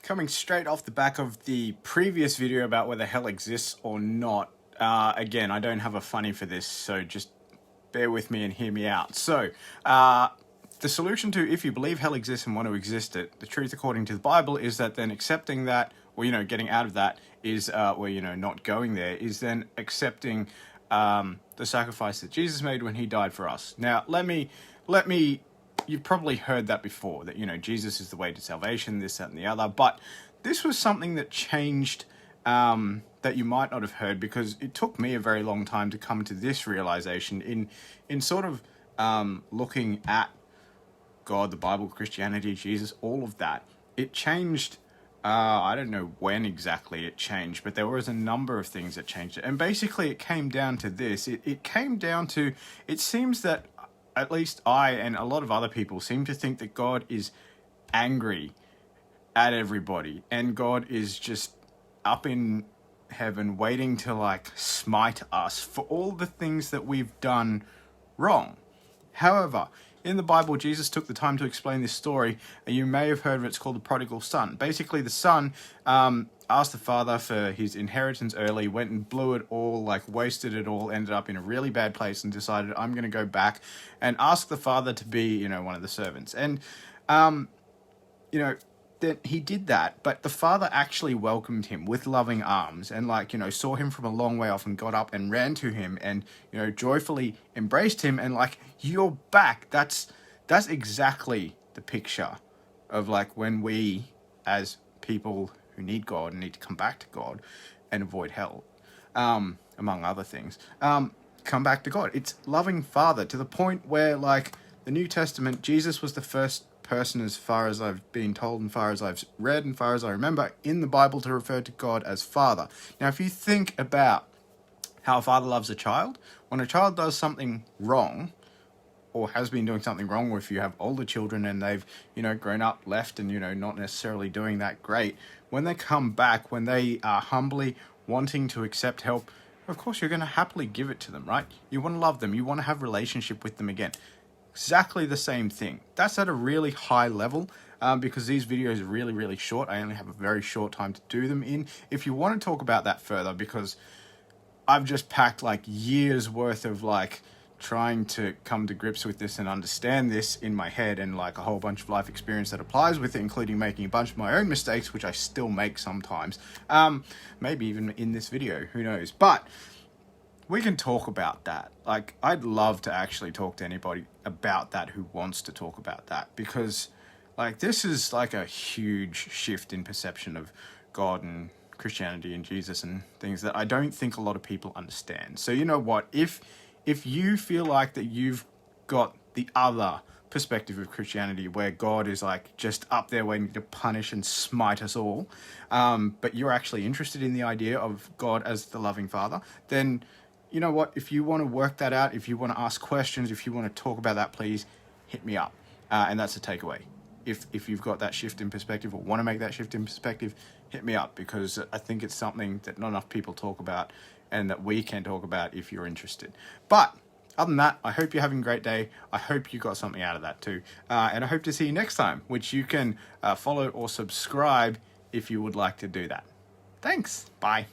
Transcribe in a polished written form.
Coming straight off the back of the previous video about whether hell exists or not, again, I don't have a funny for this, so just bear with me and hear me out. So, the solution to if you believe hell exists and want to exist it, the truth according to the Bible is that then accepting that, or, getting out of that is, not going there, is then accepting the sacrifice that Jesus made when he died for us. Now, let me you've probably heard that before, that, Jesus is the way to salvation, this, that, and the other. But this was something that changed, that you might not have heard, because it took me a very long time to come to this realization in sort of looking at God, the Bible, Christianity, Jesus, all of that. It changed, I don't know when exactly it changed, but there was a number of things that changed it. And basically it came down to this. It came down to, it seems that at least I and a lot of other people seem to think that God is angry at everybody, and God is just up in heaven waiting to smite us for all the things that we've done wrong. However, in the Bible, Jesus took the time to explain this story, and you may have heard of it. It's called the prodigal son. Basically, the son asked the father for his inheritance early, went and blew it all, wasted it all, ended up in a really bad place, and decided, I'm going to go back and ask the father to be, one of the servants. And, that he did that, but the father actually welcomed him with loving arms and saw him from a long way off and got up and ran to him and, joyfully embraced him and you're back. That's exactly the picture of when we as people who need God and need to come back to God and avoid hell, among other things, come back to God. It's loving Father to the point where the New Testament, Jesus was the first person, as far as I've been told and far as I've read and far as I remember, in the Bible to refer to God as Father. Now, if you think about how a father loves a child, when a child does something wrong, or has been doing something wrong, or if you have older children and they've, grown up, left, and, not necessarily doing that great, when they come back, when they are humbly wanting to accept help, of course you're going to happily give it to them, right? You want to love them. You want to have a relationship with them again. Exactly the same thing. That's at a really high level, because these videos are really, really short. I only have a very short time to do them in. If you want to talk about that further, because I've just packed years worth of trying to come to grips with this and understand this in my head, and a whole bunch of life experience that applies with it, including making a bunch of my own mistakes, which I still make sometimes. Maybe even in this video, who knows? But we can talk about that. I'd love to actually talk to anybody about that who wants to talk about that, because this is a huge shift in perception of God and Christianity and Jesus and things that I don't think a lot of people understand. So you know what, if you feel that you've got the other perspective of Christianity where God is just up there waiting to punish and smite us all, but you're actually interested in the idea of God as the loving Father, then you know what, if you want to work that out, if you want to ask questions, if you want to talk about that, please hit me up. And that's a takeaway. If you've got that shift in perspective or want to make that shift in perspective, hit me up, because I think it's something that not enough people talk about and that we can talk about if you're interested. But other than that, I hope you're having a great day. I hope you got something out of that too. And I hope to see you next time, which you can follow or subscribe if you would like to do that. Thanks. Bye.